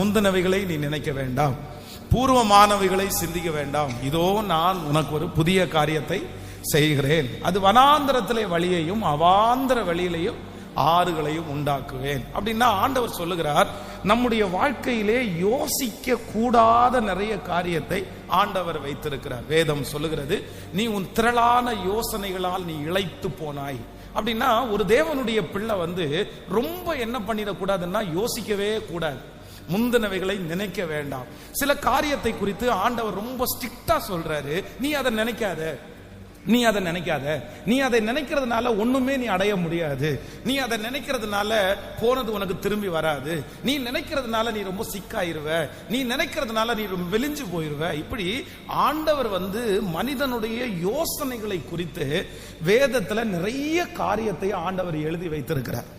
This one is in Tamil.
முந்தினவைகளை நீ நினைக்க வேண்டாம், பூர்வமானவைகளை சிந்திக்க வேண்டாம். இதோ நான் உனக்கு ஒரு புதிய காரியத்தை செய்கிறேன், அது வனாந்திரத்திலே வழியையும் அவாந்திர வழியிலையும் ஆறுகளையும் உண்டாக்குவேன். அப்படின்னா ஆண்டவர் சொல்லுகிறார், நம்முடைய வாழ்க்கையிலே யோசிக்க கூடாத நிறைய காரியத்தை ஆண்டவர் வைத்திருக்கிறார். வேதம் சொல்லுகிறது, நீ உன் திரளான யோசனைகளால் நீ இளைத்து போனாய். அப்படின்னா ஒரு தேவனுடைய பிள்ளை ரொம்ப என்ன பண்ணிடக்கூடாதுன்னா யோசிக்கவே கூடாது, முந்தினவைகளை நினைக்க வேண்டாம். சில காரியத்தை குறித்து ஆண்டவர் ரொம்ப ஸ்ட்ரிக்டா சொல்றாரு, நீ அதை நினைக்காத, நீ அதை நினைக்காத, நீ அதை நினைக்கிறதுனால ஒண்ணுமே நீ அடைய முடியாது, நீ அதை நினைக்கிறதுனால போனது உனக்கு திரும்பி வராது, நீ நினைக்கிறதுனால நீ ரொம்ப சிக்காயிருவ, நீ நினைக்கிறதுனால நீ ரொம்ப வெளிஞ்சு போயிருவ. இப்படி ஆண்டவர் மனிதனுடைய யோசனைகளை குறித்து வேதத்துல நிறைய காரியத்தை ஆண்டவர் எழுதி வைத்திருக்கிறார்.